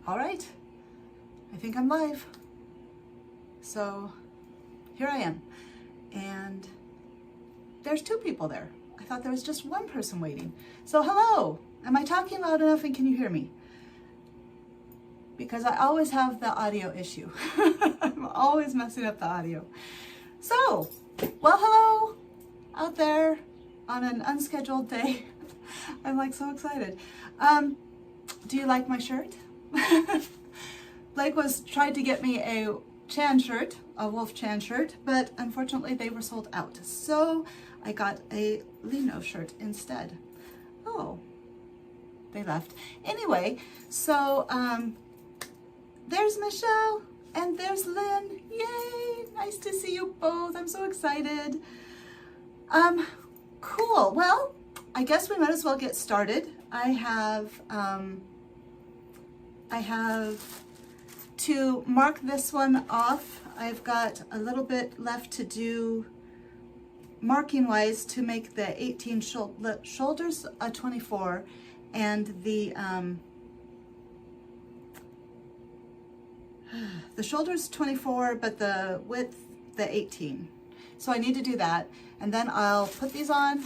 All right, I think I'm live. So here I am, and there's two people there. I thought there was just one person waiting. So hello, am I talking loud enough and can you hear me? Because I always have the audio issue. I'm always messing up the audio. So, well, hello out there on an unscheduled day. I'm like so excited. Do you like my shirt? Blake tried to get me a Chan shirt, a Wolf Chan shirt, but unfortunately they were sold out. So I got a Lino shirt instead. Oh, they left. Anyway, so there's Michelle and there's Lynn. Yay! Nice to see you both. I'm so excited. Cool. Well, I guess we might as well get started. I have to mark this one off. I've got a little bit left to do marking wise to make the 18 shoulders a 24 and the shoulders 24 but the width the 18. So I need to do that, and then I'll put these on,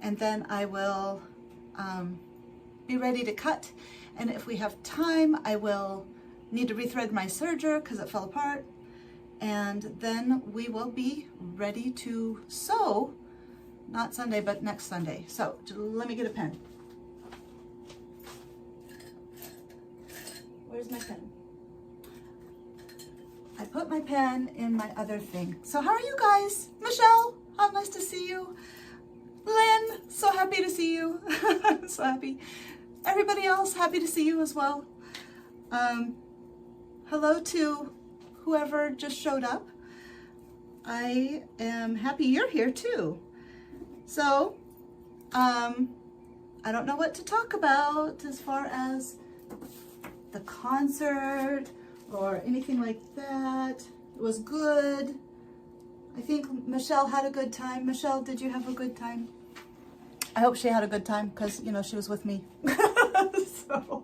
and then I will be ready to cut. And if we have time, I will need to rethread my serger because it fell apart. And then we will be ready to sew, not Sunday, but next Sunday. So let me get a pen. Where's my pen? I put my pen in my other thing. So how are you guys? Michelle, how nice to see you. Lynn, so happy to see you. I'm so happy. Everybody else, happy to see you as well. Hello to whoever just showed up. I am happy you're here too. So, I don't know what to talk about as far as the concert or anything like that. It was good. I think Michelle had a good time. Michelle, did you have a good time? I hope she had a good time because, you know, she was with me. So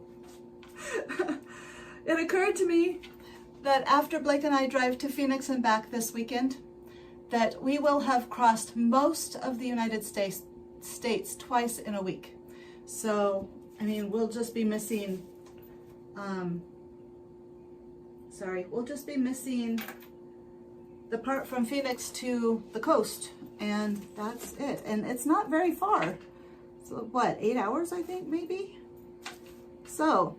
it occurred to me that after Blake and I drive to Phoenix and back this weekend, that we will have crossed most of the United States twice in a week. So, I mean, we'll just be missing, we'll just be missing the part from Phoenix to the coast, and that's it. And it's not very far. So what, 8 hours, I think, maybe? So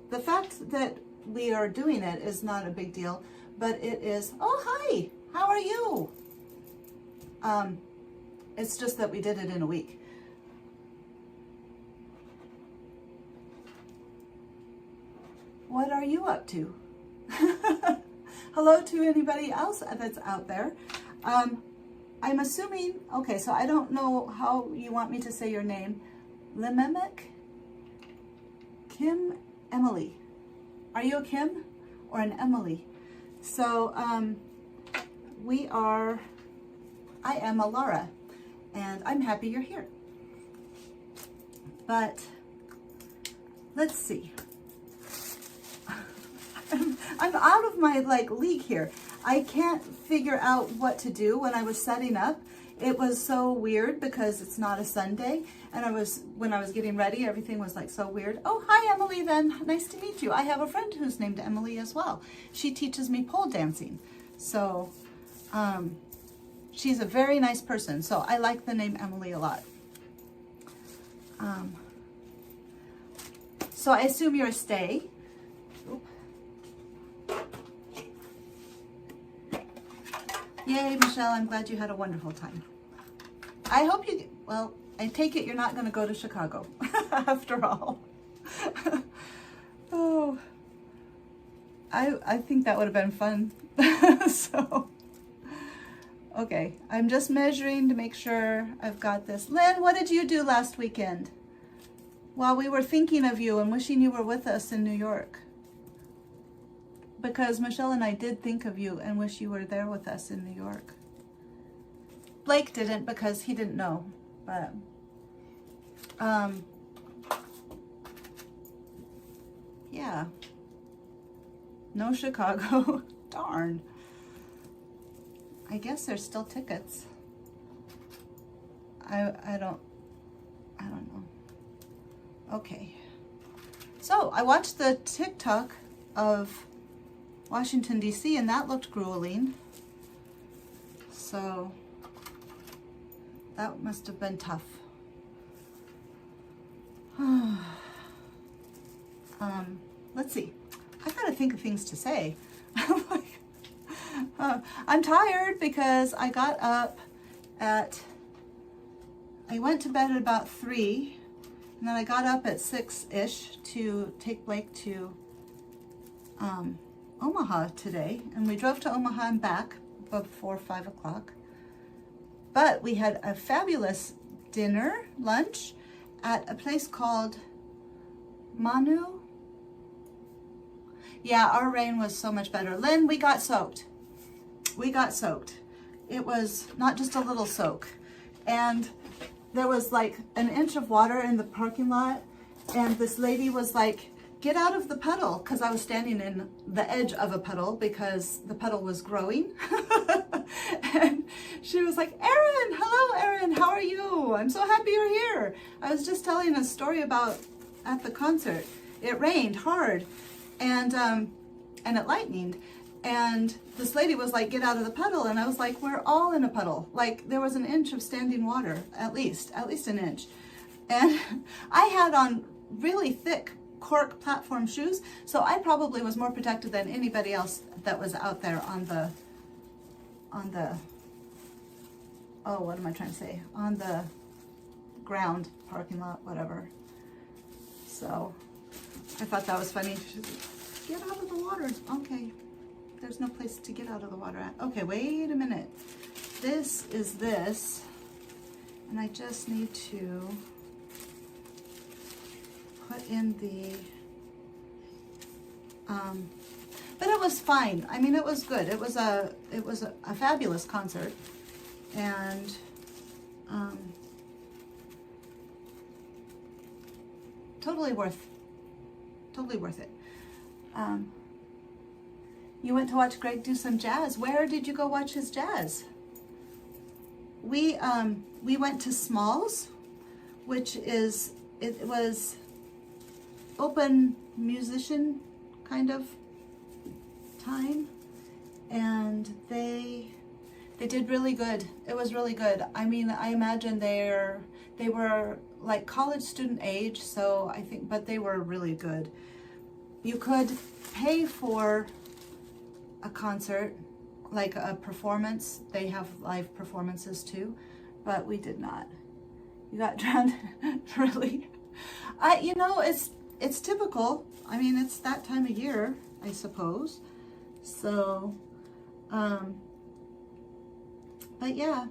the fact that we are doing it is not a big deal, but it is, oh, hi, how are you? It's just that we did it in a week. What are you up to? Hello to anybody else that's out there. I'm assuming, okay, so I don't know how you want me to say your name. Limemek? Kim Emily. Are you a Kim or an Emily? So I am a Laura, and I'm happy you're here. But let's see. I'm out of my league here. I can't figure out what to do when I was setting up. It was so weird because it's not a Sunday, and when I was getting ready, everything was like so weird. Oh, hi Emily then. Nice to meet you. I have a friend who's named Emily as well. She teaches me pole dancing. So she's a very nice person. So I like the name Emily a lot. So I assume you're a stay. Yay, Michelle, I'm glad you had a wonderful time. I hope you, well, I take it you're not going to go to Chicago after all. Oh, I think that would have been fun. So, okay, I'm just measuring to make sure I've got this. Lynn, what did you do last weekend? While we were thinking of you and wishing you were with us in New York. Because Michelle and I did think of you and wish you were there with us in New York. Blake didn't because he didn't know, but yeah. No Chicago. Darn. I guess there's still tickets. I don't know. Okay. So I watched the TikTok of Washington, D.C., and that looked grueling. So that must have been tough. Let's see. I gotta think of things to say. I'm tired because I got up I went to bed at about 3, and then I got up at 6-ish to take Blake to Omaha today, and we drove to Omaha and back before 5 o'clock. But we had a fabulous lunch at a place called Manu. Yeah, our rain was so much better. Lynn, we got soaked. We got soaked. It was not just a little soak. And there was like an inch of water in the parking lot. And this lady was like, get out of the puddle, because I was standing in the edge of a puddle because the puddle was growing. And she was like, Erin, hello, Erin, how are you? I'm so happy you're here. I was just telling a story about at the concert. It rained hard, and it lightninged. And this lady was like, get out of the puddle. And I was like, we're all in a puddle. Like, there was an inch of standing water, at least an inch. And I had on really thick cork platform shoes, so I probably was more protected than anybody else that was out there on the oh, what am I trying to say? On the ground, parking lot, whatever. So I thought that was funny. Get out of the water. Okay. There's no place to get out of the water at. Okay, wait a minute. This is this. And I just need to put in the, but it was fine. I mean, it was good. It was a fabulous concert, and totally worth it. You went to watch Greg do some jazz. Where did you go watch his jazz? We went to Smalls, which is, it was open musician kind of time, and they did really good. It was really good. I mean, I imagine they were like college student age, so I think, but they were really good. You could pay for a concert, like a performance. They have live performances too, but we did not. You got drowned. Really. You know, it's typical. I mean, it's that time of year, I suppose. So, but yeah.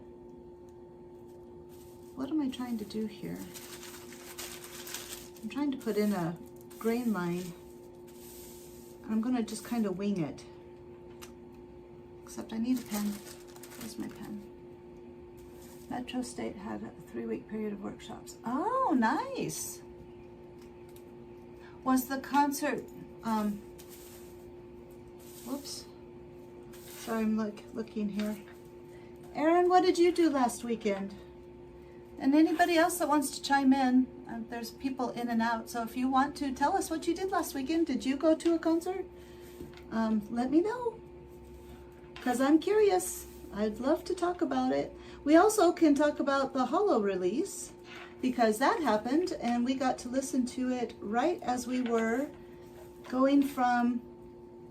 What am I trying to do here? I'm trying to put in a grain line. I'm gonna just kind of wing it. Except I need a pen. Where's my pen? Metro State had a 3-week period of workshops. Oh, nice. Was the concert, whoops. Sorry, I'm looking here. Erin, what did you do last weekend? And anybody else that wants to chime in, there's people in and out. So if you want to tell us what you did last weekend, did you go to a concert? Let me know, because I'm curious. I'd love to talk about it. We also can talk about the Hollow release, because that happened and we got to listen to it right as we were going from,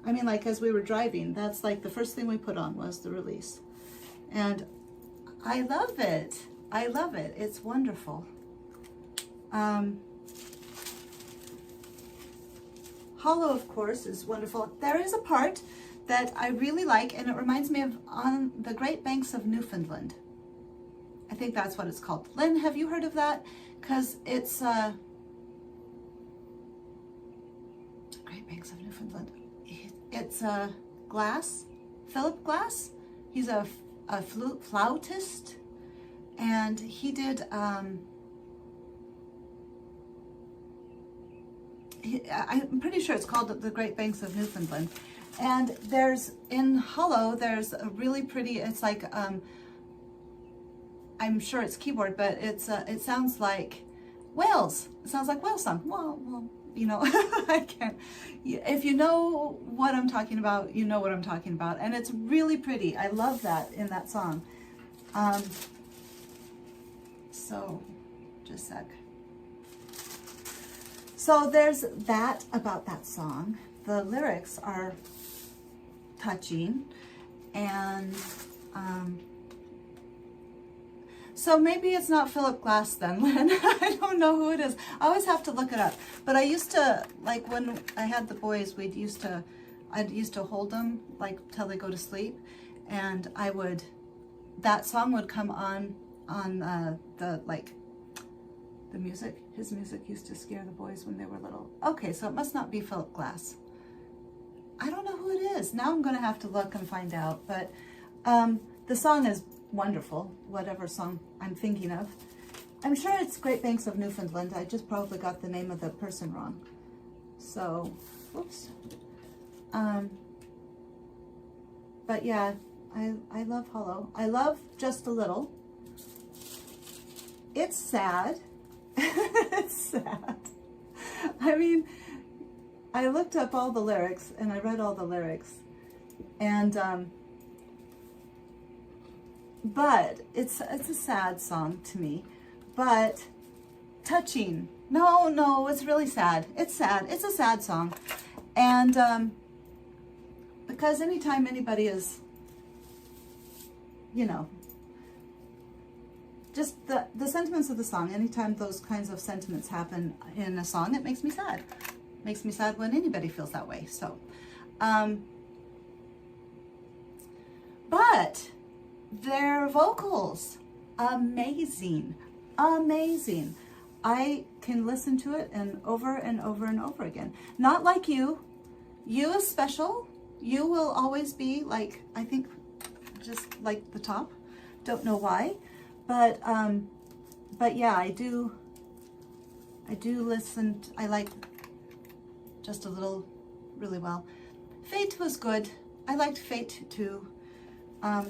I mean, like as we were driving. That's like the first thing we put on was the release. And I love it. I love it. It's wonderful. Hollow, of course, is wonderful. There is a part that I really like, and it reminds me of On the Great Banks of Newfoundland. I think that's what it's called. Lynn, have you heard of that? Because it's Great Banks of Newfoundland. It's Glass, Philip Glass. He's a flautist, and he did. I'm pretty sure it's called The Great Banks of Newfoundland, And there's, in Hollow, there's a really pretty, it's like, I'm sure it's keyboard, but it's it sounds like whales. It sounds like whale song. Well, you know, I can't. If you know what I'm talking about, you know what I'm talking about. And it's really pretty. I love that in that song. So, just a sec. So there's that about that song. The lyrics are touching, and so maybe it's not Philip Glass then, Lynn. I don't know who it is. I always have to look it up. But I used to, like when I had the boys, I'd used to hold them like till they go to sleep, and that song would come on the music. His music used to scare the boys when they were little. Okay, so it must not be Philip Glass. I don't know who it is. Now I'm going to have to look and find out. But the song is wonderful, whatever song I'm thinking of. I'm sure it's Great Banks of Newfoundland. I just probably got the name of the person wrong. So, whoops. But yeah, I love Hollow. I love Just a Little. It's sad. It's sad. I mean, I looked up all the lyrics and I read all the lyrics, and but it's a sad song to me, but touching. No, it's really sad. It's sad. It's a sad song, and because anytime anybody is, you know, just the sentiments of the song, anytime those kinds of sentiments happen in a song, it makes me sad. It makes me sad when anybody feels that way. So, but their vocals, amazing. I can listen to it and over and over and over again. Not like you. You is special. You will always be like, I think, just like the top. Don't know why. But yeah, I do listen. I like Just a Little really well. Fate was good. I liked Fate too. I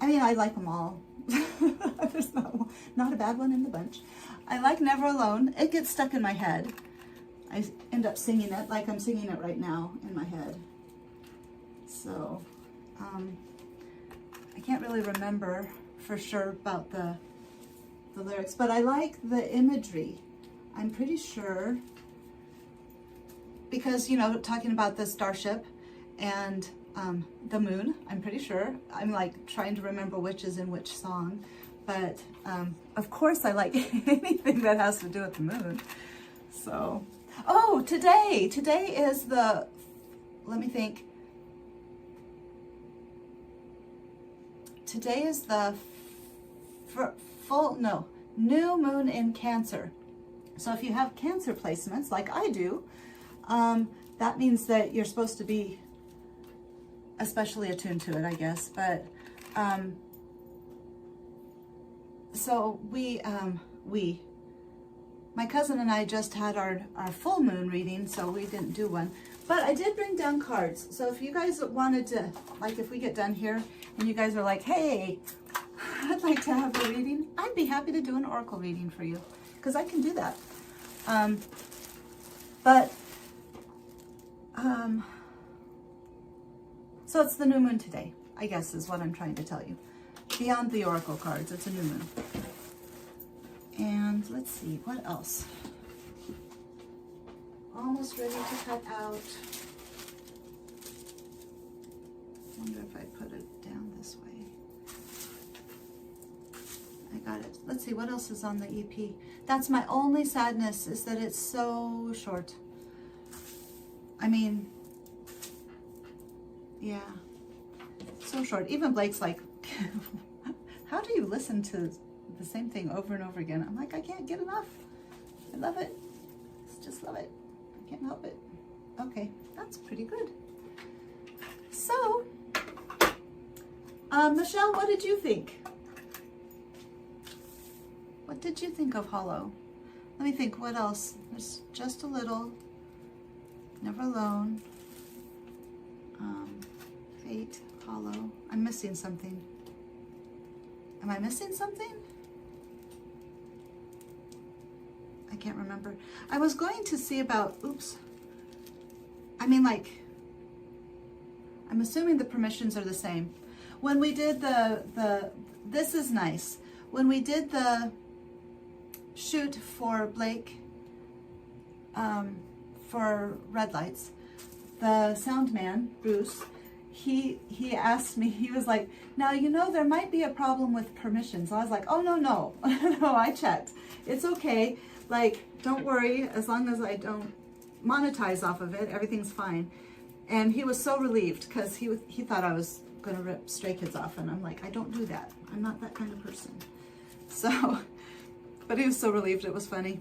mean, I like them all. There's not a bad one in the bunch. I like Never Alone. It gets stuck in my head. I end up singing it like I'm singing it right now in my head. So, I can't really remember for sure about the lyrics, but I like the imagery. I'm pretty sure, because, you know, talking about the starship and the moon, I'm pretty sure. I'm like trying to remember which is in which song, but of course I like anything that has to do with the moon. So, oh, today is the, let me think. Today is the new moon in Cancer. So if you have Cancer placements like I do, that means that you're supposed to be especially attuned to it, I guess. But so my cousin and I just had our full moon reading, so we didn't do one. But I did bring down cards. So if you guys wanted to, like if we get done here and you guys are like, hey, I'd like to have a reading, I'd be happy to do an oracle reading for you, because I can do that. So it's the new moon today, I guess is what I'm trying to tell you. Beyond the oracle cards, it's a new moon. And let's see, what else? Almost ready to cut out. Wonder if I put it down this way. I got it. Let's see, what else is on the EP? That's my only sadness, is that it's so short. I mean, yeah, so short. Even Blake's like, how do you listen to the same thing over and over again? I'm like, I can't get enough. I love it. Just love it. I can't help it. Okay, that's pretty good. So, Michelle, what did you think? What did you think of Hollow? Let me think, what else? There's Just a Little, Never Alone. Fate, Hollow. I'm missing something. Am I missing something? I can't remember. I was going to see about, oops. I mean, like, I'm assuming the permissions are the same. When we did this is nice. When we did the shoot for Blake, for Red Lights, the sound man, Bruce, he asked me, he was like, now, you know, there might be a problem with permissions. I was like, oh, no, no, no, I checked. It's okay. Like, don't worry, as long as I don't monetize off of it, everything's fine. And he was so relieved because he thought I was going to rip Stray Kids off. And I'm like, I don't do that. I'm not that kind of person. So, but he was so relieved. It was funny.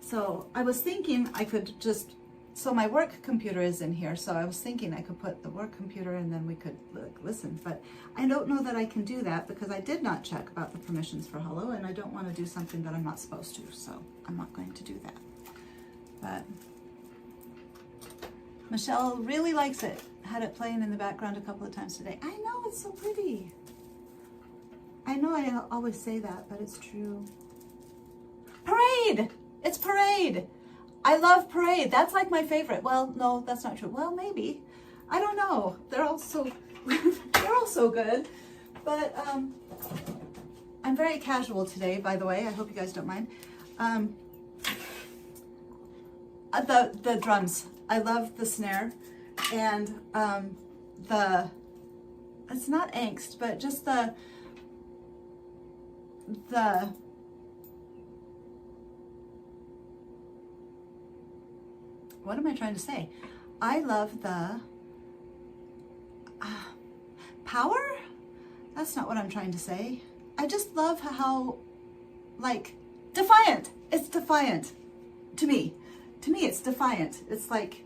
So I was thinking I could just, so my work computer is in here. So I was thinking I could put the work computer and then we could listen. But I don't know that I can do that because I did not check about the permissions for Hello, and I don't want to do something that I'm not supposed to. So I'm not going to do that. But Michelle really likes it. Had it playing in the background a couple of times today. I know, it's so pretty. I know I always say that, but it's true. Parade! It's Parade! I love Parade. That's like my favorite. Well, no, that's not true. Well, maybe. I don't know. They're all so, they're all so good. But I'm very casual today, by the way. I hope you guys don't mind. The drums. I love the snare and it's not angst, but just the what am I trying to say? I love the power? That's not what I'm trying to say. I just love how, like, defiant. It's defiant to me. To me, it's defiant. It's like,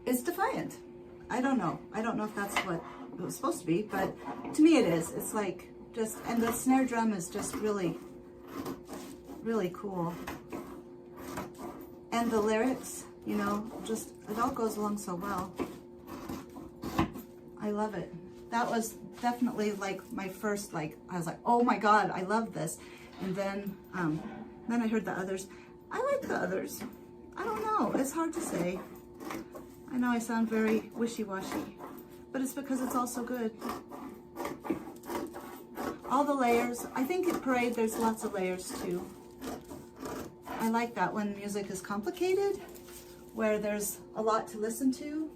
it's defiant. I don't know. I don't know if that's what it was supposed to be, but to me it is. It's like just, and the snare drum is just really, really cool. And the lyrics, you know, just, it all goes along so well. I love it. That was definitely like my first, like, I was like, oh my God, I love this. And then I heard the others. I like the others. I don't know, it's hard to say. I know I sound very wishy-washy, but it's because it's all so good. All the layers. I think at Parade there's lots of layers too. I like that when music is complicated, where there's a lot to listen to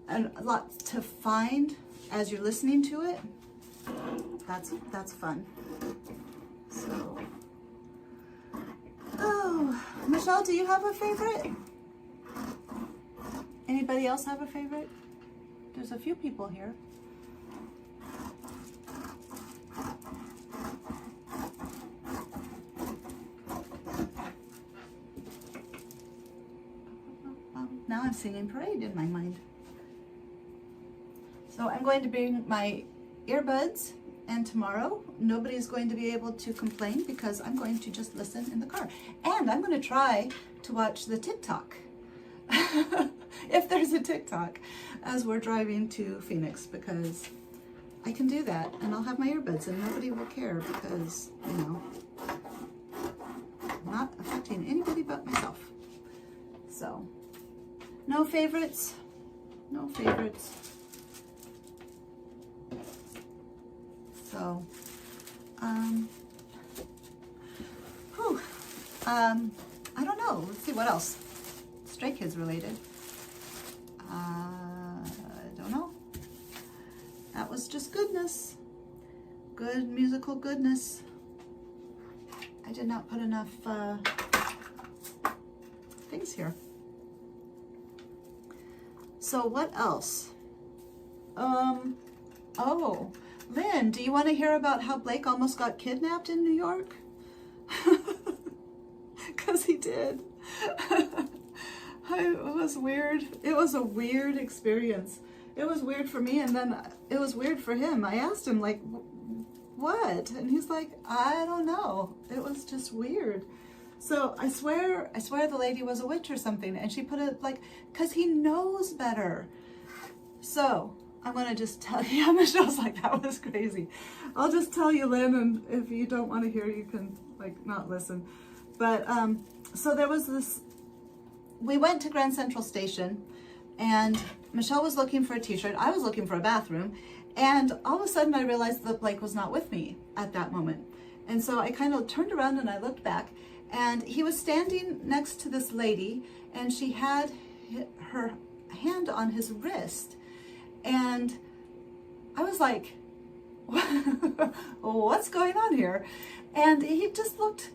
and a lot to find as you're listening to it. That's fun. So, oh, Michelle, do you have a favorite? Anybody else have a favorite? There's a few people here. Now I'm singing Parade in my mind. So I'm going to bring my earbuds, and tomorrow nobody's going to be able to complain because I'm going to just listen in the car. And I'm going to try to watch the TikTok. If there's a TikTok as we're driving to Phoenix, because I can do that and I'll have my earbuds and nobody will care because, you know, I'm not affecting anybody but myself. So, no favorites, no favorites. So, I don't know. Let's see what else. Stray Kids related. I don't know. That was just goodness. Good musical goodness. I did not put enough things here. So what else? Oh, Lynn, do you want to hear about how Blake almost got kidnapped in New York? Because he did. It was weird. It was a weird experience. It was weird for me, and then it was weird for him. I asked him, like, what? And he's like, I don't know. It was just weird. So I swear the lady was a witch or something, and she put it like, because he knows better. So I'm gonna just tell you, Michelle's like, that was crazy. I'll just tell you, Lynn, and if you don't want to hear, you can like not listen. But so there was this, we went to Grand Central Station, and Michelle was looking for a t-shirt. I was looking for a bathroom, and all of a sudden I realized that Blake was not with me at that moment. And so I kind of turned around and I looked back, and he was standing next to this lady, and she had her hand on his wrist. And I was like, what's going on here? And he just looked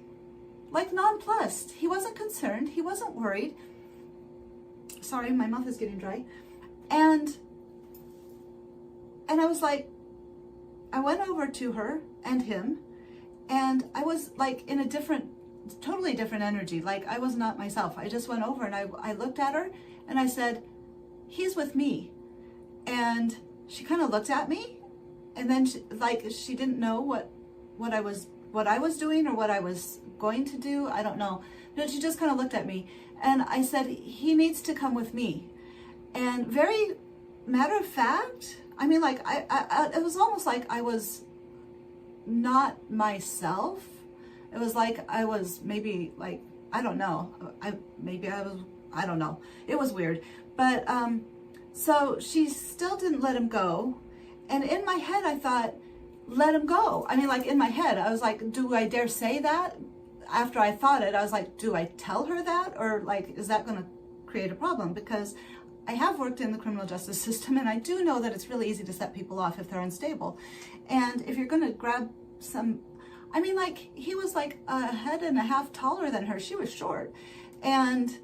like nonplussed. He wasn't concerned. He wasn't worried. Sorry, my mouth is getting dry. And I was like, I went over to her and him, and I was like in a totally different energy. Like I was not myself. I just went over and I looked at her and I said, he's with me. And she kind of looked at me, and then she didn't know what I was doing or what I was going to do. I don't know. But she just kind of looked at me, and I said, he needs to come with me. And very matter of fact, I mean, like it was almost like I was not myself. It was like I was maybe like, I don't know. I don't know. It was weird. But so she still didn't let him go. And in my head, I thought, let him go. I mean, like in my head, I was like, do I dare say that? After I thought it, I was like, do I tell her that? Or like, is that going to create a problem? Because I have worked in the criminal justice system, and I do know that it's really easy to set people off if they're unstable. And if you're going to grab some, I mean, like he was like a head and a half taller than her. She was short. And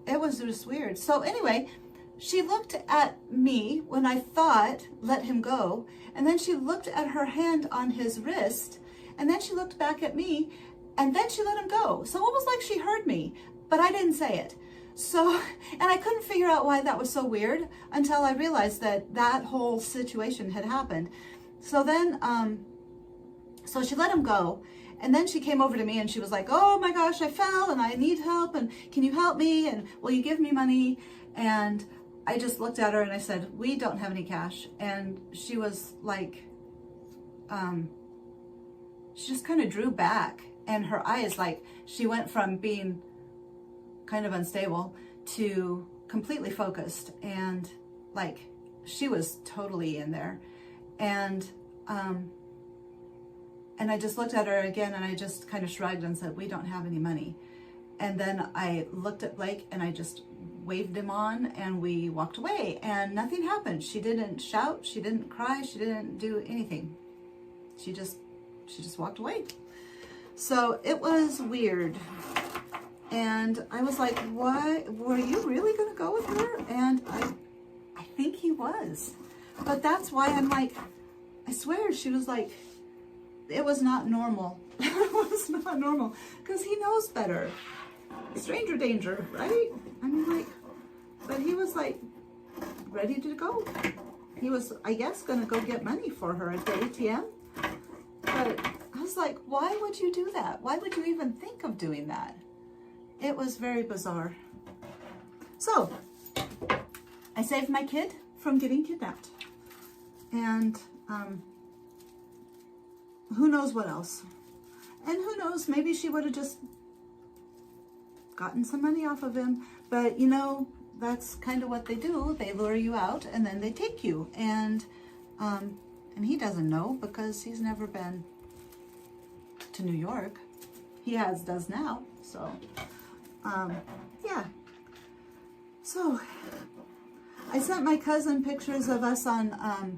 it was just weird. So anyway, she looked at me when I thought, let him go. And then she looked at her hand on his wrist. And then she looked back at me. And then she let him go. So it was like she heard me, but I didn't say it. So, and I couldn't figure out why that was so weird until I realized that whole situation had happened. So then, so she let him go. And then she came over to me and she was like, oh my gosh, I fell and I need help. And can you help me? And will you give me money? And I just looked at her and I said, we don't have any cash. And she was like, she just kind of drew back, and her eyes, like she went from being kind of unstable to completely focused, and like she was totally in there. And I just looked at her again, and I just kind of shrugged and said, we don't have any money. And then I looked at Blake and I just waved him on, and we walked away, and nothing happened. She didn't shout, she didn't cry, she didn't do anything. She just walked away. So it was weird. And I was like, why, were you really gonna go with her? And I think he was. But that's why I'm like, I swear she was like, it was not normal. It was not normal, because he knows better. Stranger danger, right? I mean, like, but he was like ready to go. He was, I guess, gonna go get money for her at the ATM. But I was like, why would you do that? Why would you even think of doing that? It was very bizarre. So I saved my kid from getting kidnapped. And who knows what else? And who knows, maybe she would have just gotten some money off of him. But you know, that's kind of what they do. They lure you out and then they take you. And he doesn't know, because he's never been to New York. He does now. So yeah. So I sent my cousin pictures of us on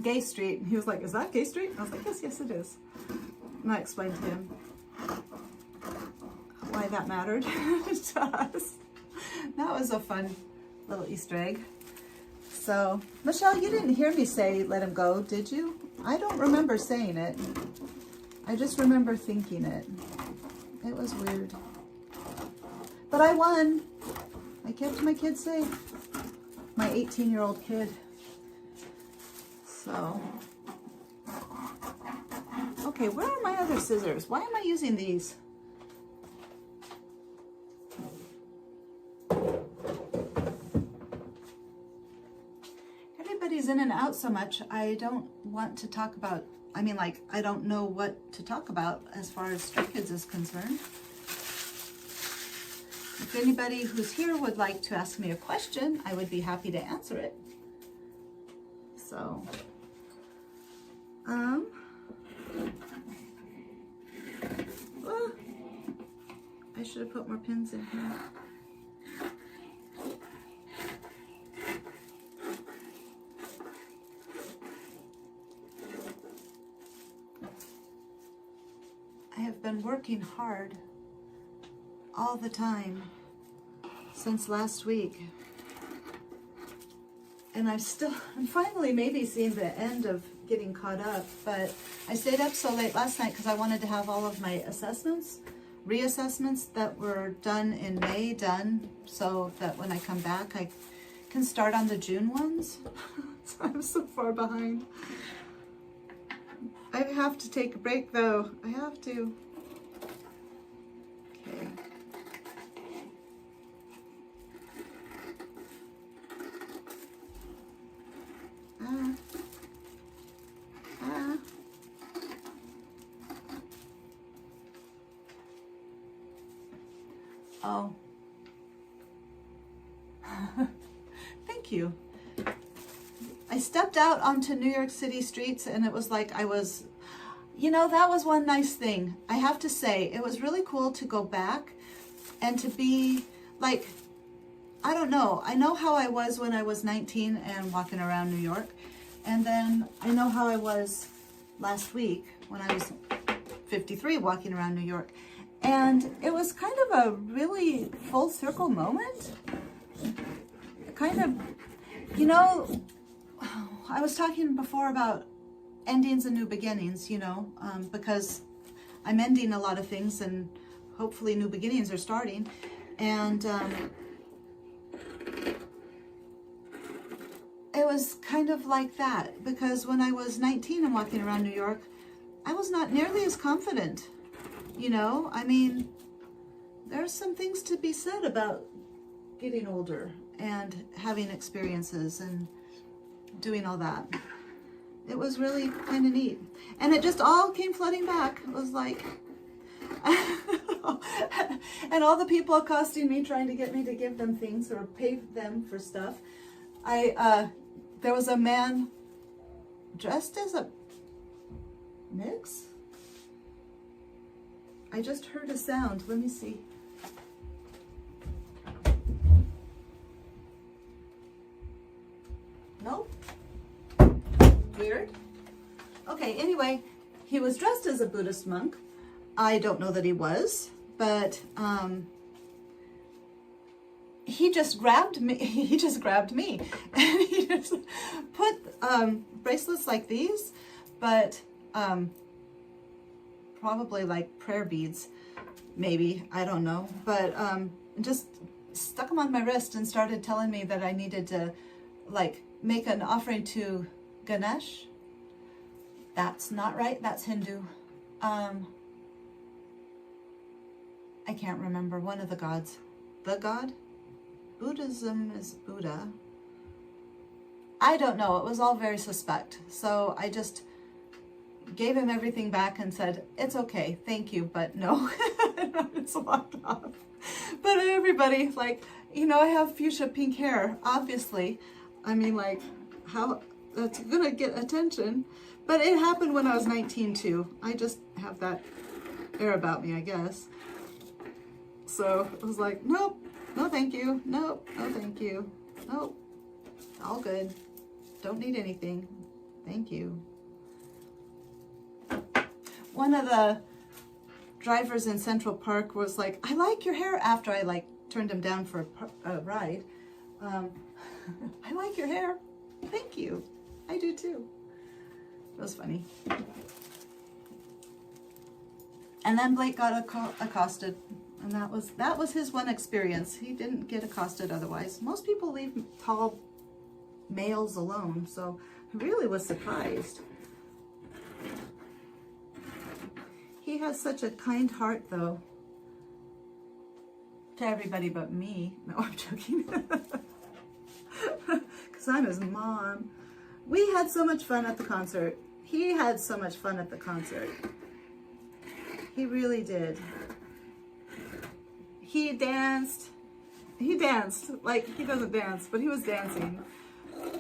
Gay Street, and he was like, is that Gay Street? And I was like, yes, it is. And I explained to him why that mattered to us. That was a fun little Easter egg. So, Michelle, you didn't hear me say let him go, did you? I don't remember saying it. I just remember thinking it. It was weird. But I won. I kept my kid safe. My 18-year-old kid. So, Okay, where are my other scissors? Why am I using these? Everybody's in and out so much, I don't want to talk about, I mean, like, I don't know what to talk about as far as Stray Kids is concerned. If anybody who's here would like to ask me a question, I would be happy to answer it. So, well, I should have put more pins in here. I have been working hard all the time since last week. And I'm finally maybe seeing the end of getting caught up, but I stayed up so late last night because I wanted to have all of my assessments, reassessments that were done in May done, so that when I come back I can start on the June ones. So I'm so far behind. I have to take a break though. I have to. Okay. Oh. Thank you. I stepped out onto New York City streets and it was like I was, you know, that was one nice thing. I have to say, it was really cool to go back and to be like, I don't know. I know how I was when I was 19 and walking around New York. And then I know how I was last week when I was 53 walking around New York. And it was kind of a really full circle moment. Kind of, you know, I was talking before about endings and new beginnings, you know, because I'm ending a lot of things and hopefully new beginnings are starting. And it was kind of like that because when I was 19 and walking around New York, I was not nearly as confident. You know, I mean, there's some things to be said about getting older and having experiences and doing all that. It was really kind of neat. And it just all came flooding back. It was like, and all the people accosting me, trying to get me to give them things or pay them for stuff. There was a man dressed as a mix. I just heard a sound. Let me see. Nope. Weird. Okay, anyway, he was dressed as a Buddhist monk. I don't know that he was, but he just grabbed me. He just grabbed me, and he just put bracelets like these, but probably like prayer beads, maybe, I don't know, but just stuck them on my wrist and started telling me that I needed to like make an offering to Ganesh. That's not right, that's Hindu. I can't remember, one of the gods. The god? Buddhism is Buddha. I don't know, it was all very suspect. So I just gave him everything back and said, it's okay, thank you, but no. And I just walked off. But everybody, like, you know, I have fuchsia pink hair, obviously. I mean, like, how that's gonna get attention. But it happened when I was 19 too. I just have that air about me, I guess. So it was like, nope, no thank you, nope, no thank you, nope, all good. Don't need anything, thank you. One of the drivers in Central Park was like, I like your hair, after I like turned him down for a ride. I like your hair, thank you, I do too. It was funny. And then Blake got accosted, and that was his one experience. He didn't get accosted otherwise. Most people leave tall males alone, so I really was surprised. He has such a kind heart, though. To everybody but me. No, I'm joking. Because I'm his mom. We had so much fun at the concert. He had so much fun at the concert. He really did. He danced. He danced. Like, he doesn't dance, but he was dancing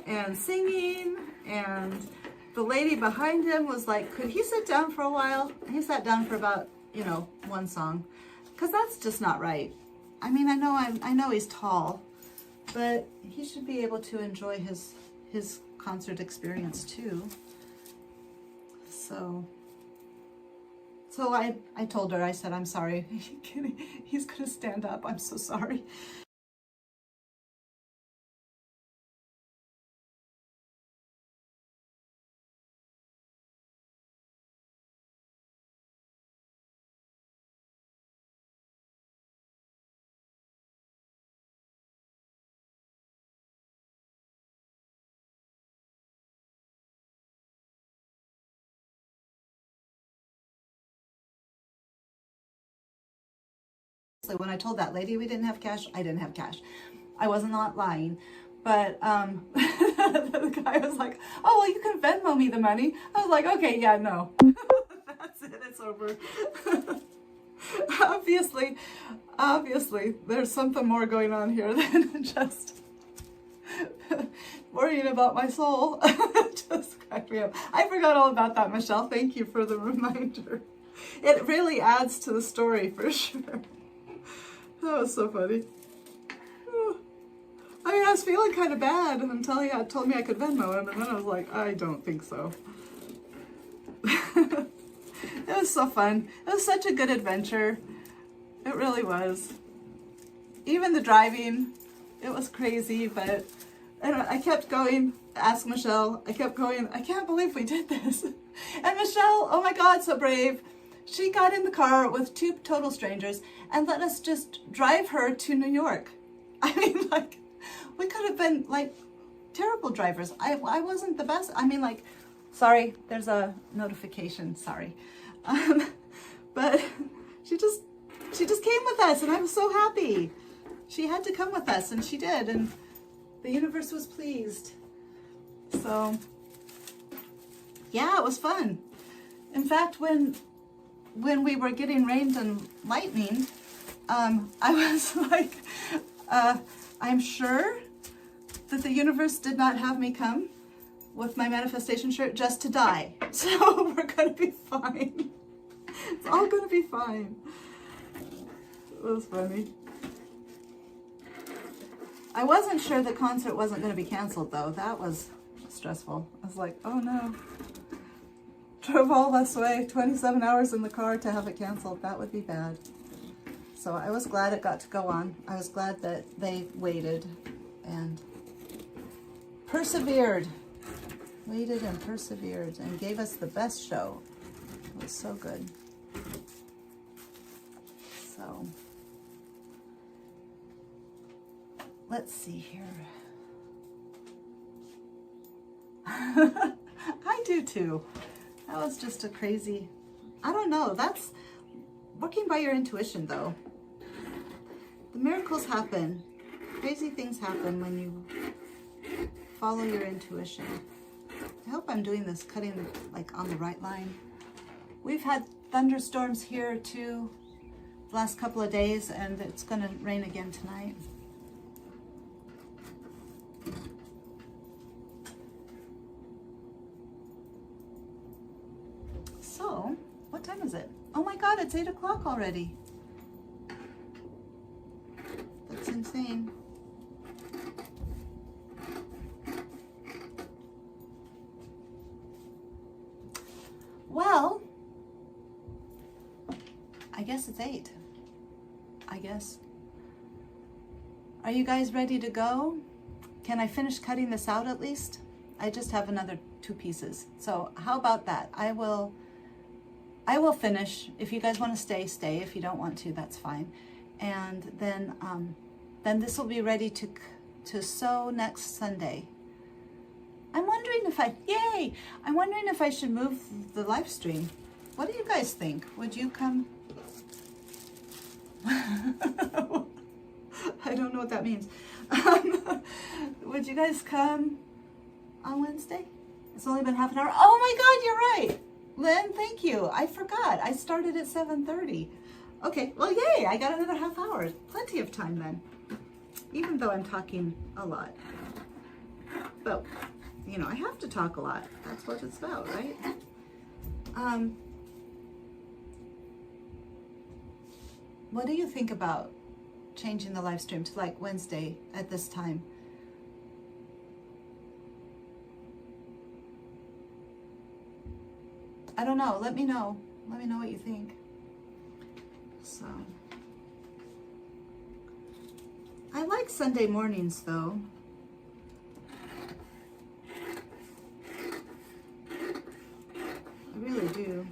and singing. And the lady behind him was like, could he sit down for a while? He sat down for about, one song. Because that's just not right. I mean, I know he's tall, but he should be able to enjoy his concert experience too. So I told her, I said, I'm sorry. He's gonna stand up. I'm so sorry. When I told that lady we didn't have cash, I didn't have cash. I was not lying. But the guy was like, oh, well, you can Venmo me the money. I was like, okay, yeah, no. That's it, it's over. Obviously, there's something more going on here than just worrying about my soul. Just cracked me up. I forgot all about that, Michelle. Thank you for the reminder. It really adds to the story for sure. That was so funny. I mean, I was feeling kind of bad until he had told me I could Venmo him, and then I was like, I don't think so. It was so fun. It was such a good adventure. It really was. Even the driving, it was crazy, but I kept going. Ask Michelle. I kept going. I can't believe we did this. And Michelle, oh my God, so brave. She got in the car with two total strangers and let us just drive her to New York. I mean, like, we could have been, like, terrible drivers. I wasn't the best. I mean, like, sorry, there's a notification, sorry. But she just came with us, and I was so happy. She had to come with us, and she did, and the universe was pleased. So, yeah, it was fun. In fact, when we were getting rained and lightning, I was like, I'm sure that the universe did not have me come with my manifestation shirt just to die. So we're going to be fine. It's all going to be fine. It was funny. I wasn't sure the concert wasn't going to be canceled, though. That was stressful. I was like, oh no. Drove all this way, 27 hours in the car to have it canceled. That would be bad. So I was glad it got to go on. I was glad that they waited and persevered. Waited and persevered and gave us the best show. It was so good. So, let's see here. I do too. That was just a crazy, I don't know, that's working by your intuition though. The miracles happen. Crazy things happen when you follow your intuition. I hope I'm doing this, cutting like on the right line. We've had thunderstorms here too the last couple of days, and it's gonna rain again tonight. So, what time is it? Oh my God, it's 8 o'clock already. That's insane. Well, I guess it's 8. I guess. Are you guys ready to go? Can I finish cutting this out at least? I just have another 2 pieces. So how about that? I will finish. If you guys want to stay, stay. If you don't want to, that's fine. And then this will be ready to sew next Sunday. I'm wondering if I'm wondering if I should move the live stream. What do you guys think? Would you come? I don't know what that means. Would you guys come on Wednesday? It's only been half an hour. Oh my God, you're right. Lynn, thank you. I forgot. I started at 7:30. Okay, well, yay, I got another half hour. Plenty of time then, even though I'm talking a lot. But, you know, I have to talk a lot. That's what it's about, right? What do you think about changing the live stream to like Wednesday at this time? I don't know. Let me know. Let me know what you think. So, I like Sunday mornings though. I really do.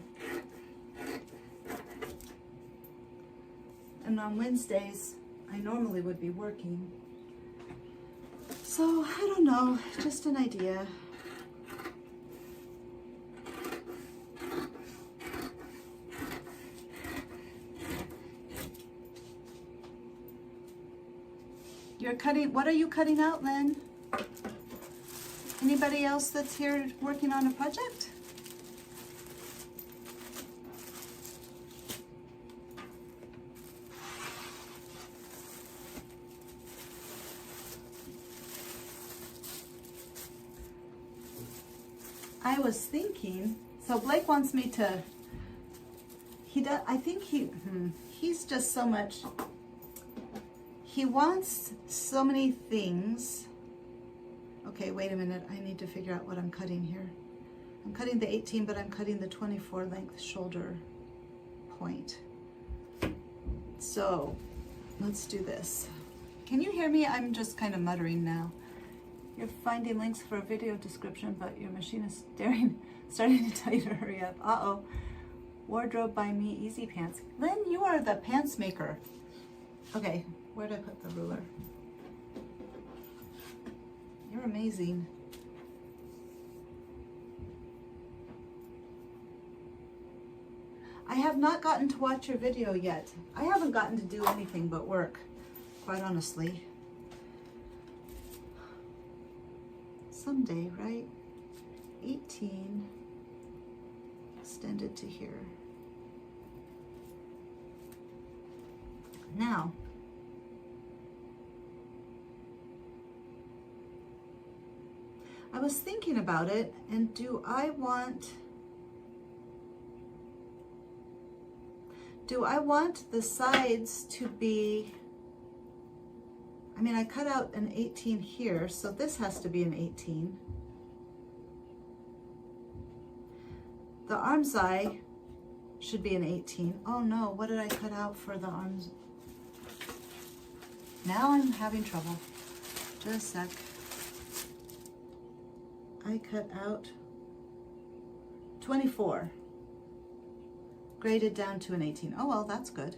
And on Wednesdays, I normally would be working. So, I don't know, just an idea. You're cutting, what are you cutting out, Lynn? Anybody else that's here working on a project? I was thinking, so Blake wants me to, I think he's just so much, he wants so many things. Okay, wait a minute, I need to figure out what I'm cutting here. I'm cutting the 18, but I'm cutting the 24 length shoulder point. So, let's do this. Can you hear me? I'm just kind of muttering now. You're finding links for a video description, but your machine is starting to tell you to hurry up. Uh-oh. Wardrobe by me, Easy Pants. Lynn, you are the pants maker. Okay, where did I put the ruler? You're amazing. I have not gotten to watch your video yet. I haven't gotten to do anything but work, quite honestly. Someday, right? 18 extended to here. Now, I was thinking about it, and do I want the sides to be, I mean, I cut out an 18 here, so this has to be an 18. The arm's eye should be an 18. Oh no, what did I cut out for the arms? Now I'm having trouble. Just a sec. I cut out 24. Graded down to an 18. Oh well, that's good.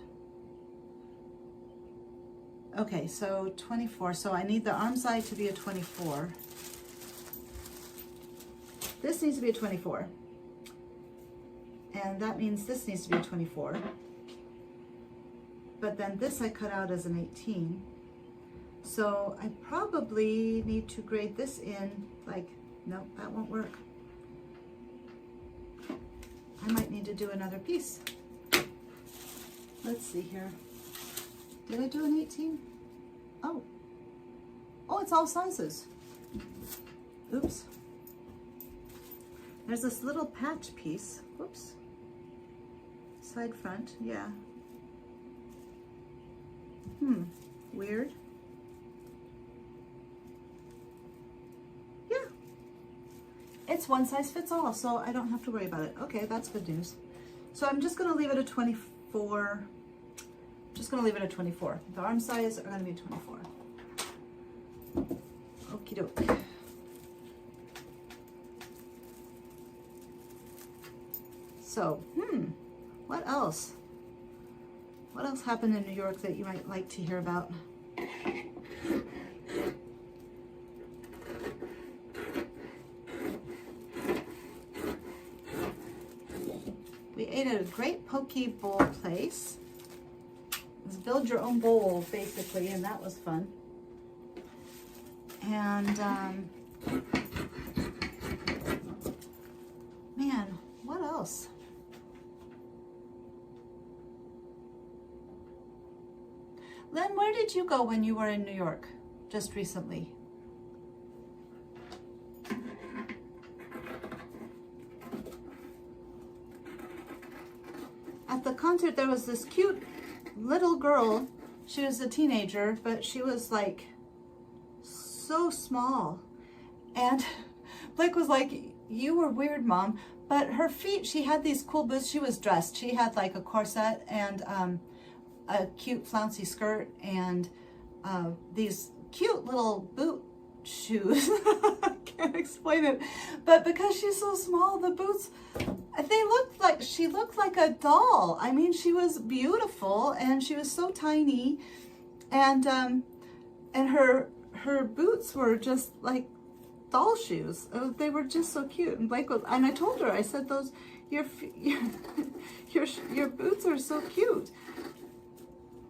Okay, so 24. So I need the arm side to be a 24. This needs to be a 24. And that means this needs to be a 24. But then this I cut out as an 18. So I probably need to grade this in, like, nope, that won't work. I might need to do another piece. Let's see here. Did I do an 18? Oh. Oh, it's all sizes. Oops. There's this little patch piece. Whoops. Side front, yeah. Weird. Yeah. It's one size fits all, so I don't have to worry about it. Okay, that's good news. So I'm just gonna leave it at 24. Just gonna leave it at 24. The arm size are gonna be 24. Okie doke. So, what else? What else happened in New York that you might like to hear about? We ate at a great poke bowl place. It's build your own bowl, basically, and that was fun. And, man, what else? Len, where did you go when you were in New York just recently? At the concert, there was this cute little girl. She was a teenager, but she was like so small. And Blake was like, you were weird, Mom. But her feet, she had these cool boots. She was dressed. She had like a corset and a cute flouncy skirt and these cute little boot shoes. I can't explain it. But because she's so small, the boots, she looked like a doll. I mean, she was beautiful and she was so tiny. And her boots were just like doll shoes. They were just so cute. And Blake was, and I told her, I said, your boots are so cute.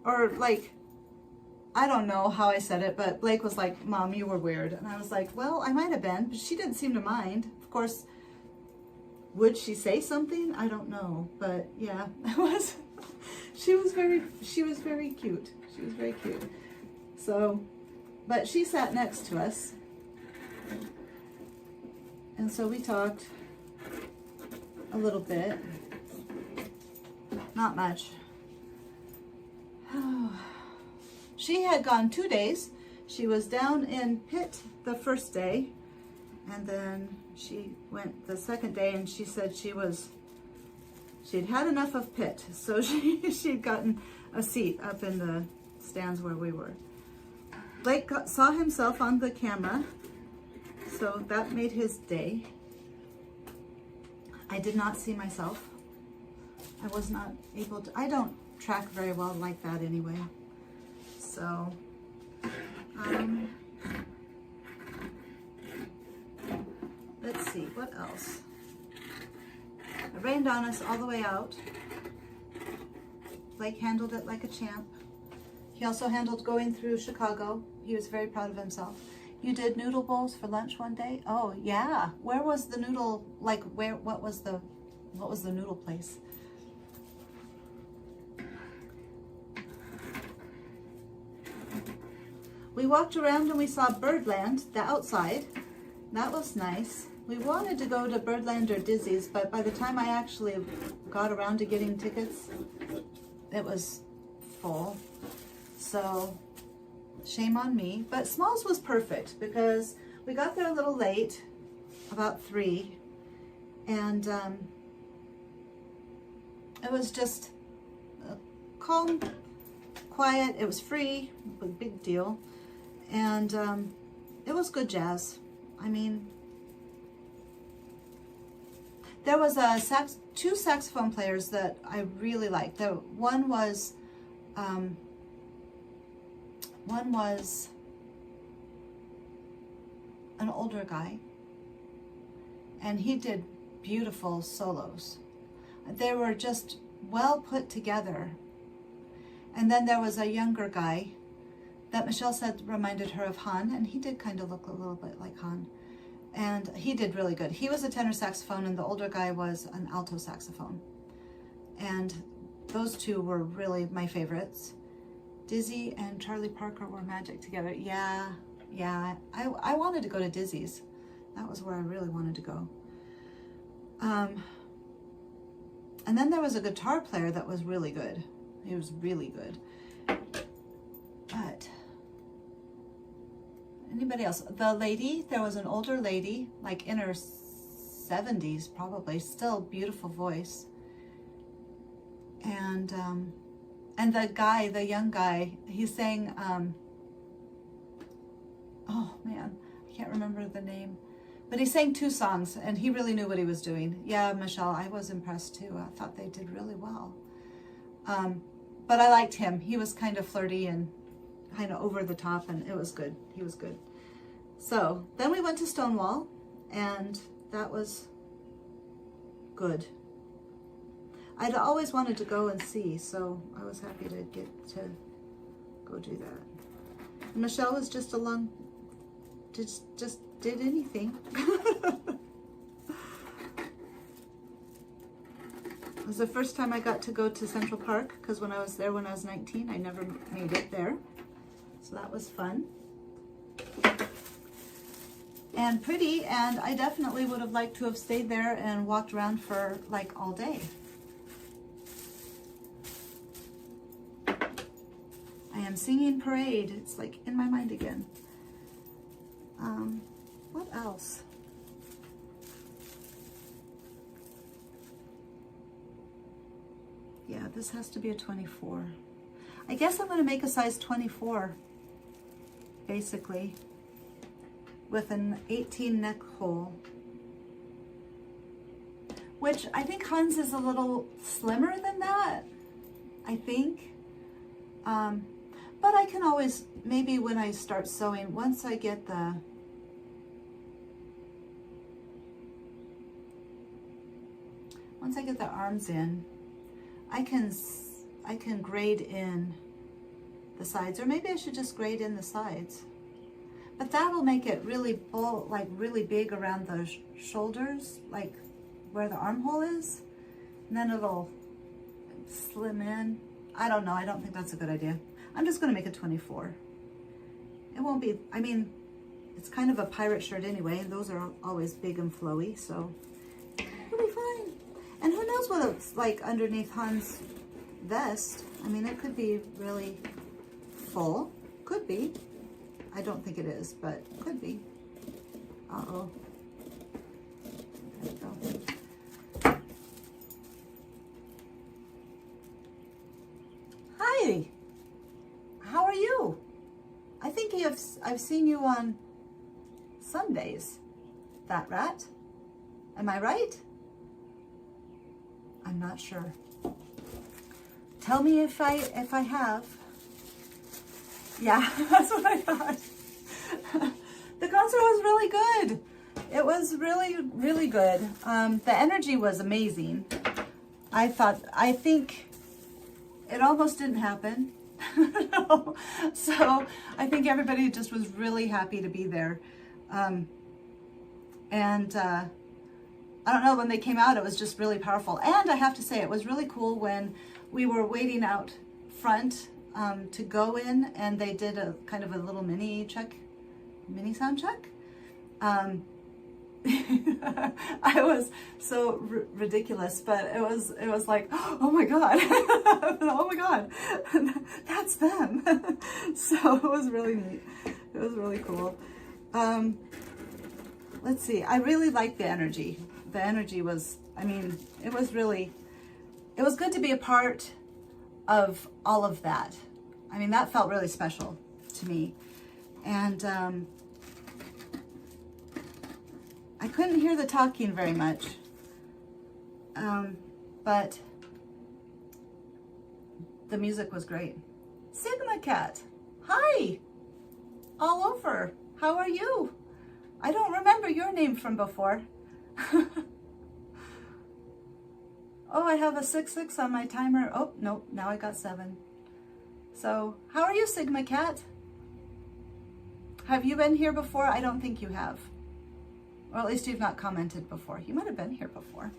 Or like, I don't know how I said it, but Blake was like, Mom, you were weird. And I was like, well, I might have been, but she didn't seem to mind. Of course, would she say something? I don't know. But yeah, it was, she was very cute. She was very cute. So, but she sat next to us. And so we talked a little bit. Not much. She had gone 2 days. She was down in Pitt the first day, and then she went the second day, and she said she'd had enough of Pitt, so she'd gotten a seat up in the stands where we were. Blake saw himself on the camera, so that made his day. I did not see myself. I was not able to. I don't track very well like that anyway. So, let's see, what else? It rained on us all the way out. Blake handled it like a champ. He also handled going through Chicago. He was very proud of himself. You did noodle bowls for lunch one day? Oh yeah. Where was the noodle, what was the noodle place? We walked around and we saw Birdland, the outside. That was nice. We wanted to go to Birdland or Dizzy's, but by the time I actually got around to getting tickets, it was full. So, shame on me. But Smalls was perfect because we got there a little late, about 3, and it was just calm, quiet. It was free, a big deal. And it was good jazz. I mean, there was two saxophone players that I really liked. One was an older guy, and he did beautiful solos. They were just well put together. And then there was a younger guy that Michelle said reminded her of Han, and he did kind of look a little bit like Han. And he did really good. He was a tenor saxophone, and the older guy was an alto saxophone. And those two were really my favorites. Dizzy and Charlie Parker were magic together. Yeah. I wanted to go to Dizzy's. That was where I really wanted to go. And then there was a guitar player that was really good. He was really good. But anybody else? The lady, there was an older lady, like in her 70s probably, still beautiful voice. And the guy, the young guy, he sang, oh man, I can't remember the name, but he sang 2 songs and he really knew what he was doing. Yeah, Michelle, I was impressed too. I thought they did really well. But I liked him. He was kind of flirty and kind of over the top, and it was good. He was good. So then we went to Stonewall, and that was good. I'd always wanted to go and see, so I was happy to get to go do that. And Michelle was just along, just did anything. It was the first time I got to go to Central Park, because when I was there when I was 19, I never made it there. So that was fun. And pretty, and I definitely would have liked to have stayed there and walked around for like all day. I am singing Parade. It's like in my mind again. What else? Yeah, this has to be a 24. I guess I'm going to make a size 24, basically, with an 18 neck hole, which I think Hans is a little slimmer than that, I think. But I can always, maybe when I start sewing, once I get the arms in, I can grade in the sides, or maybe I should just grade in the sides. But that will make it really really big around the shoulders, like where the armhole is, and then it'll slim in. I don't know. I don't think that's a good idea. I'm just going to make a 24. It won't be, I mean, it's kind of a pirate shirt anyway, and those are always big and flowy, so it'll be fine. And who knows what it's like underneath Hans' vest. I mean, it could be really full. Could be. I don't think it is, but could be. Uh-oh. There we go. Hi. How are you? I think I've seen you on Sundays. That rat? Am I right? I'm not sure. Tell me if I have. Yeah, that's what I thought. The concert was really good. It was really, really good. The energy was amazing. I think it almost didn't happen. So I think everybody just was really happy to be there. I don't know, when they came out, it was just really powerful. And I have to say, it was really cool when we were waiting out front to go in, and they did a kind of a little mini sound check. I was so ridiculous, but it was like, oh my God, oh my God, that's them. So it was really neat. It was really cool. Let's see, I really liked the energy. The energy was, I mean, it was good to be a part of all of that. I mean, that felt really special to me. And I couldn't hear the talking very much, but the music was great. Sigma Cat, hi, all over. How are you? I don't remember your name from before. Oh, I have a 6-6 on my timer. Oh, nope, now I got 7. So, how are you, Sigma Cat? Have you been here before? I don't think you have. Or at least you've not commented before. You might have been here before.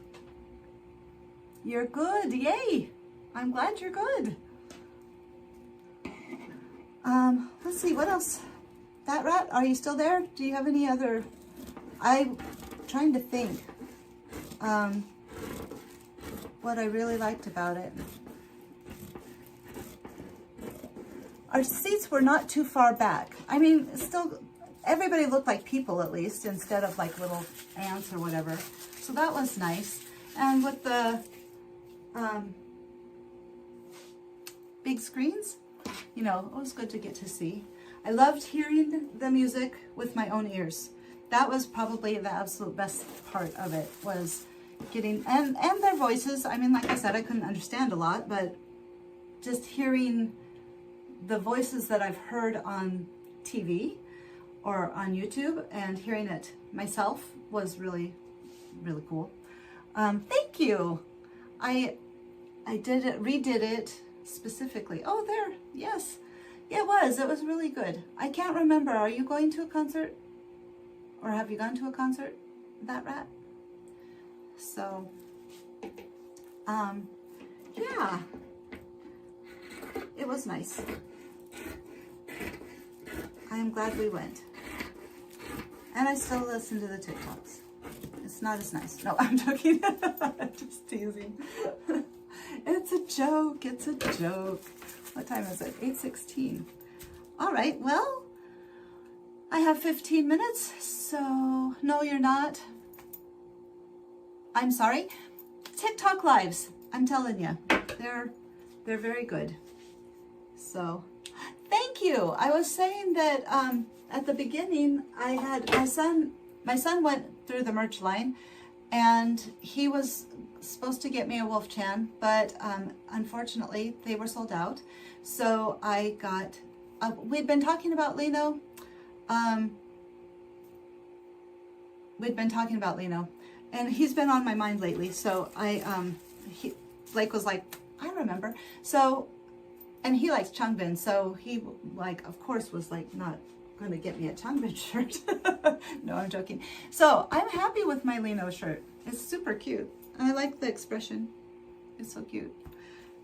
You're good, yay! I'm glad you're good. Let's see, what else? That rat, are you still there? Do you have any other? I'm trying to think what I really liked about it. Our seats were not too far back. I mean, still, everybody looked like people at least, instead of like little ants or whatever. So that was nice. And with the big screens, you know, it was good to get to see. I loved hearing the music with my own ears. That was probably the absolute best part of it, was getting, and their voices. I mean, like I said, I couldn't understand a lot, but just hearing the voices that I've heard on TV or on YouTube and hearing it myself was really, really cool. Thank you. I I redid it specifically. Oh, there, yes. It was really good. I can't remember, are you going to a concert? Or have you gone to a concert, That Rat? So, yeah, it was nice. I am glad we went. And I still listen to the TikToks. It's not as nice. No, I'm joking. I'm just teasing. It's a joke. It's a joke. What time is it? 8:16. All right. Well, I have 15 minutes. So, no, you're not. I'm sorry. TikTok lives. I'm telling you. They're very good. So, thank you. I was saying that at the beginning, I had my son went through the merch line, and he was supposed to get me a Wolf Chan, but unfortunately they were sold out. So I got, we'd been talking about Lino. And he's been on my mind lately. So Blake was like, I remember. So, and he likes Changbin, so he of course was not going to get me a Changbin shirt. No, I'm joking. So I'm happy with my Lino shirt. It's super cute. I like the expression. It's so cute.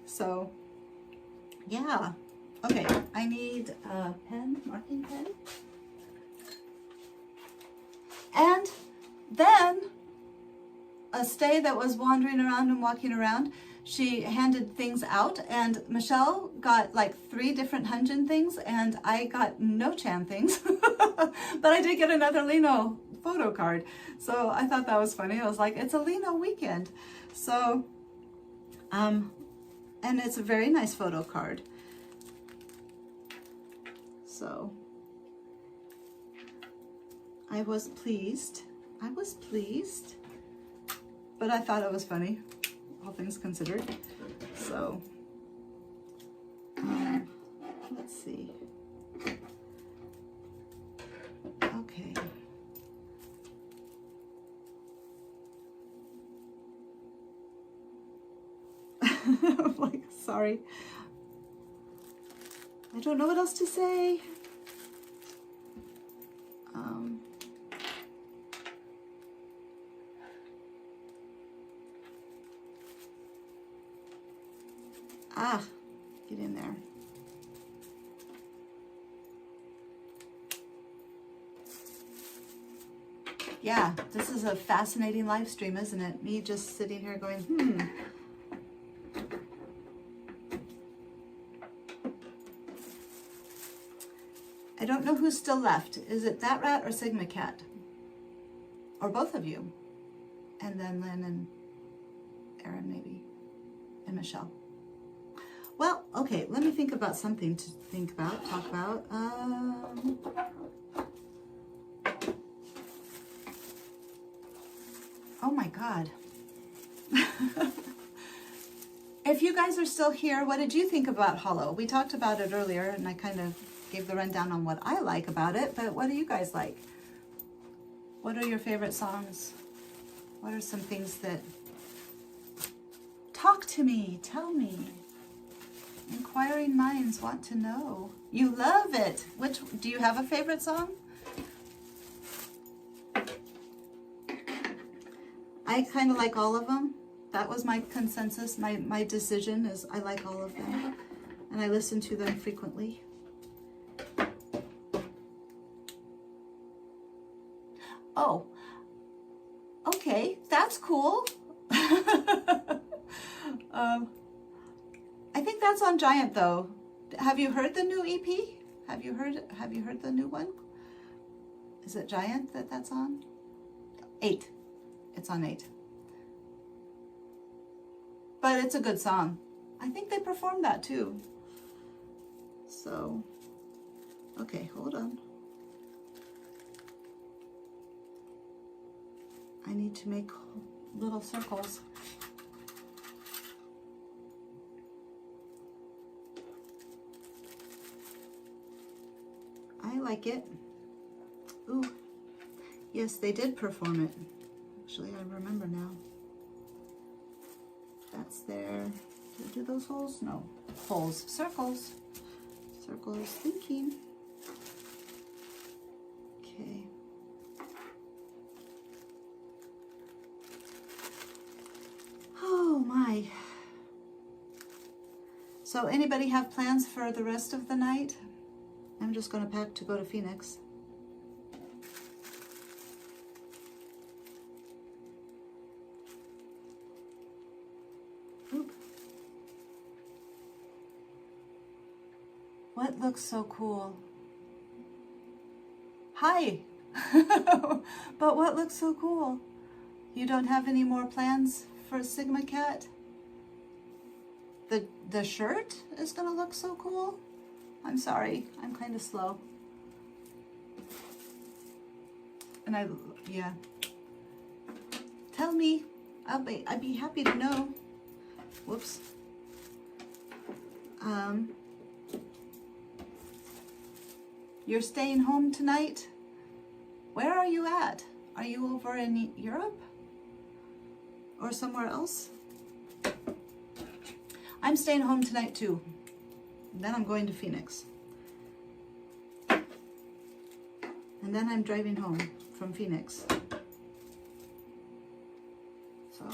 So yeah. Okay, I need a pen, marking pen. And then a stay that was wandering around and walking around, she handed things out, and Michelle got 3 different Hunjin things, and I got no Chan things. But I did get another Lino photo card. So I thought that was funny. I was like, it's a Lino weekend. So, and it's a very nice photo card. So, I was pleased. But I thought it was funny, all things considered. So, let's see. Okay. I'm sorry. I don't know what else to say. Get in there. Yeah, this is a fascinating live stream, isn't it? Me just sitting here going, I don't know who's still left. Is it That Rat or Sigma Cat? Or both of you? And then Lynn and Erin maybe, and Michelle. Well, okay, let me think about something to talk about. Oh my God. If you guys are still here, what did you think about Hollow? We talked about it earlier, and I kind of gave the rundown on what I like about it, but what do you guys like? What are your favorite songs? What are some things that... Talk to me, tell me. Inquiring minds want to know. You love it. Which, do you have a favorite song? I kind of like all of them. That was my consensus. My decision is I like all of them. And I listen to them frequently. Oh, okay, that's cool. I think that's on Giant though. Have you heard the new EP? Have you heard the new one? Is it Giant that's on? 8. It's on 8. But it's a good song. I think they performed that too. So, okay, hold on. I need to make little circles. I like it. Ooh, yes, they did perform it. Actually, I remember now. That's there. Do those holes? No. Holes. Circles. Circles thinking. Okay. Oh my. So anybody have plans for the rest of the night? I'm just going to pack to go to Phoenix. Oop. What looks so cool? Hi! But what looks so cool? You don't have any more plans for Sigma Cat? The shirt is gonna look so cool? I'm sorry, I'm kind of slow. And yeah. Tell me, I'd be happy to know. Whoops. You're staying home tonight? Where are you at? Are you over in Europe? Or somewhere else? I'm staying home tonight too. Then I'm going to Phoenix. And then I'm driving home from Phoenix. So.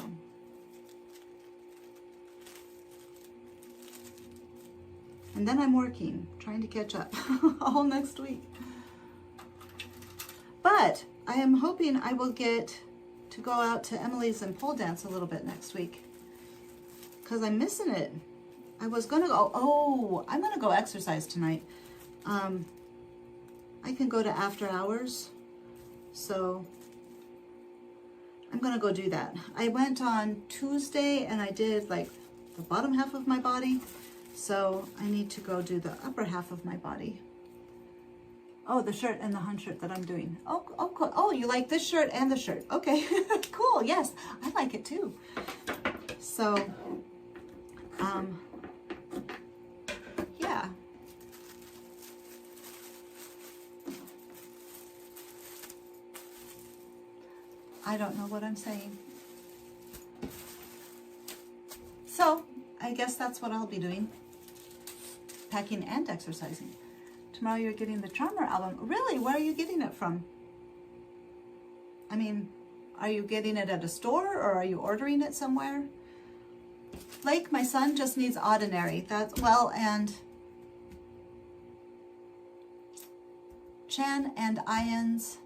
And then I'm working, trying to catch up all next week. But I am hoping I will get to go out to Emily's and pole dance a little bit next week. Because I'm missing it. I was going to go, I'm going to go exercise tonight. I can go to after hours. So I'm going to go do that. I went on Tuesday and I did like the bottom half of my body. So I need to go do the upper half of my body. Oh, the shirt and the hun shirt that I'm doing. Oh, cool. Oh, you like this shirt and the shirt. Okay, cool. Yes, I like it too. So, yeah. I don't know what I'm saying. So, I guess that's what I'll be doing. Packing and exercising. Tomorrow you're getting the Charmer album. Really? Where are you getting it from? I mean, are you getting it at a store or are you ordering it somewhere? Blake, my son, just needs Ordinary. That's, well, and Chan and Ian's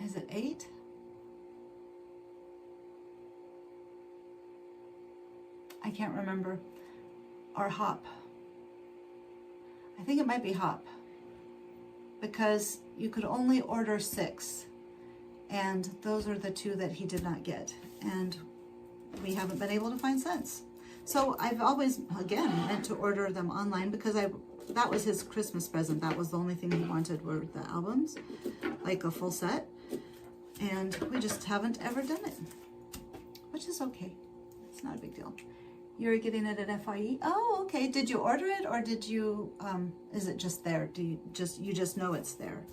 is it 8? I can't remember. Or Hop. I think it might be Hop. Because you could only order 6. And those are the 2 that he did not get. And we haven't been able to find since. So I've always, again, meant to order them online because that was his Christmas present. That was the only thing he wanted were the albums, like a full set. And we just haven't ever done it, which is okay. It's not a big deal. You're getting it at FYE? Oh, okay. Did you order it or did you, is it just there? Do you just know it's there?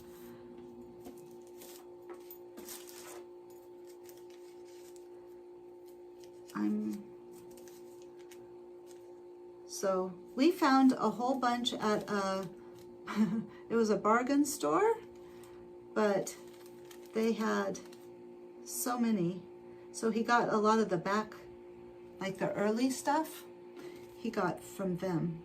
So we found a whole bunch at it was a bargain store, but they had so many. So he got a lot of the back, like the early stuff, he got from them.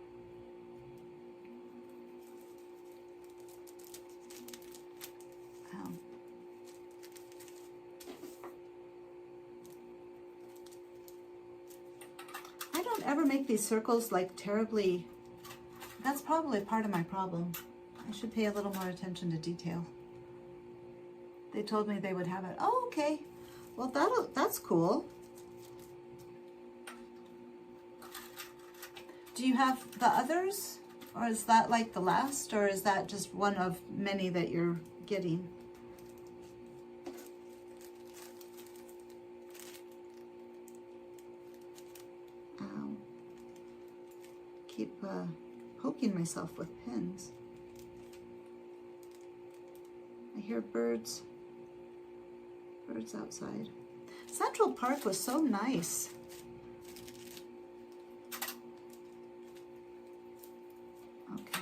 I don't ever make these circles like terribly, that's probably part of my problem. I should pay a little more attention to detail. They told me they would have it. Oh, okay. Well, that's cool. Do you have the others? Or is that like the last? Or is that just one of many that you're getting? Keep poking myself with pins. I hear birds. Birds outside. Central Park was so nice. Okay.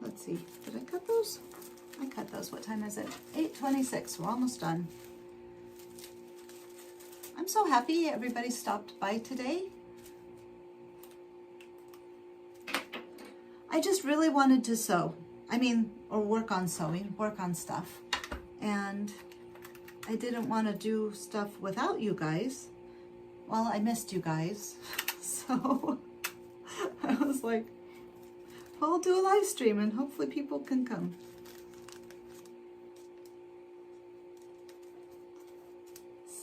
Let's see. Did I cut those? I cut those. What time is it? 8:26. We're almost done. I'm so happy everybody stopped by today. I just really wanted to sew. I mean, or work on sewing, work on stuff. And I didn't want to do stuff without you guys. Well, I missed you guys. So I was like, I'll do a live stream and hopefully people can come.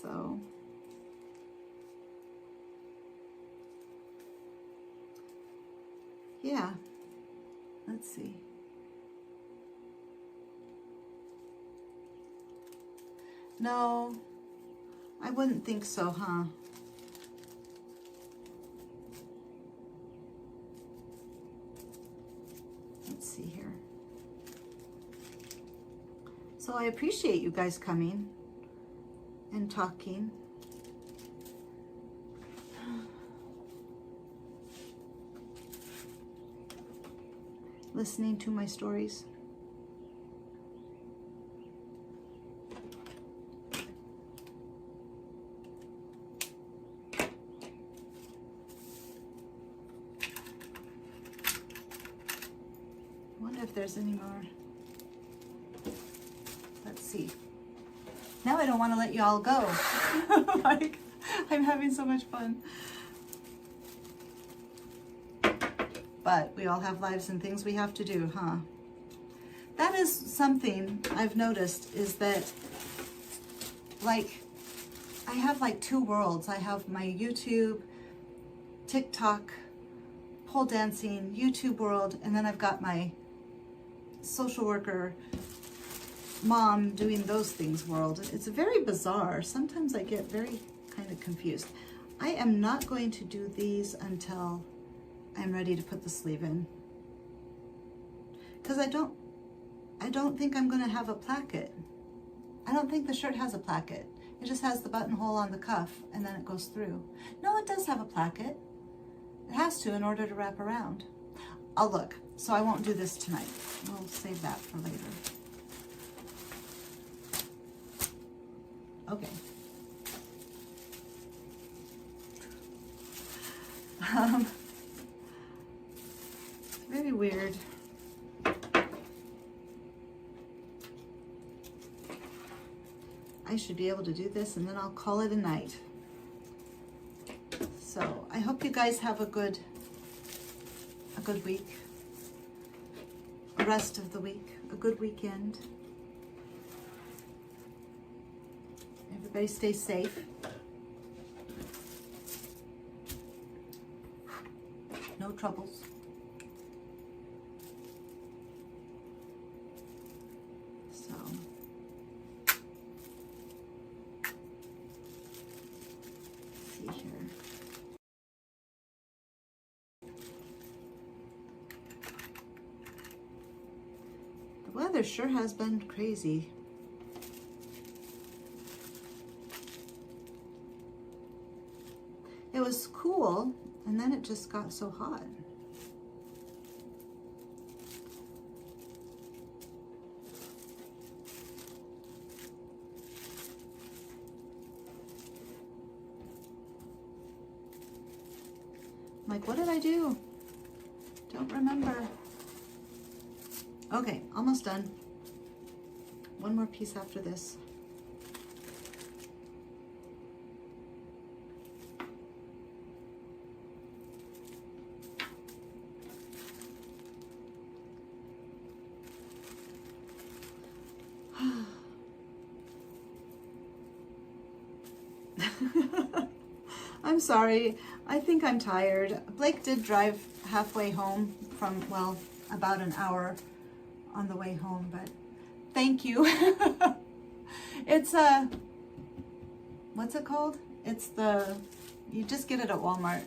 So yeah, let's see. No, I wouldn't think so, huh? Let's see here. So I appreciate you guys coming and talking. Listening to my stories. Wonder if there's any more. Let's see. Now I don't want to let you all go. Like, I'm having so much fun. But we all have lives and things we have to do, huh? That is something I've noticed, is that, like, I have like two worlds. I have my YouTube, TikTok, pole dancing, YouTube world, and then I've got my social worker, mom doing those things world. It's very bizarre. Sometimes I get very kind of confused. I am not going to do these until I'm ready to put the sleeve in, because I don't think I'm going to have a placket. I don't think the shirt has a placket. It just has the buttonhole on the cuff and then it goes through. No, it does have a placket. It has to in order to wrap around. I'll look. So I won't do this tonight. We'll save that for later. Okay. Very weird. I should be able to do this and then I'll call it a night. So I hope you guys have a good week, a rest of the week, a good weekend. Everybody stay safe. No troubles. So, let's see here. The weather sure has been crazy. It was cool, and then it just got so hot. I'm like, what did I do? Don't remember. Okay, almost done. One more piece after this. I'm sorry. I think I'm tired. Blake did drive halfway home from, well, about an hour on the way home, but thank you. It's what's it called? It's the, you just get it at Walmart.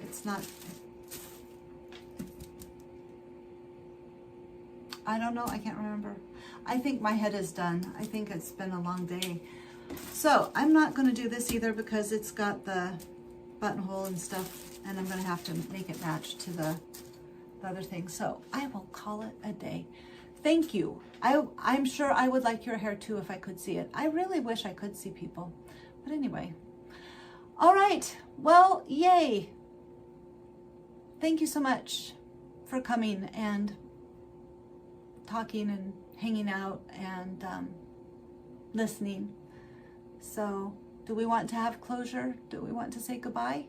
It's not, I don't know. I can't remember. I think my head is done. I think it's been a long day. So I'm not going to do this either because it's got the buttonhole and stuff, and I'm going to have to make it match to the other thing. So I will call it a day. Thank you. I'm sure I would like your hair too if I could see it. I really wish I could see people. But anyway. All right. Well, yay. Thank you so much for coming and talking and hanging out and listening. So, do we want to have closure? Do we want to say goodbye?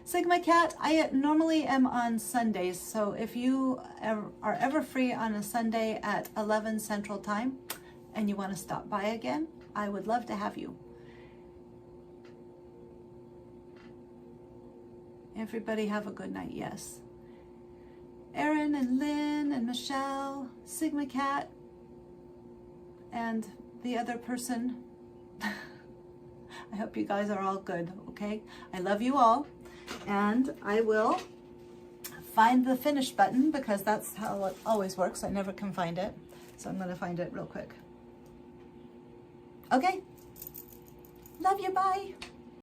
Sigma Cat, I normally am on Sundays, so if you are ever free on a Sunday at 11 Central Time and you want to stop by again, I would love to have you. Everybody have a good night, yes. Erin and Lynn and Michelle, Sigma Cat, and the other person. I hope you guys are all good, okay? I love you all, and I will find the finish button because that's how it always works. I never can find it, so I'm going to find it real quick. Okay? Love you, bye.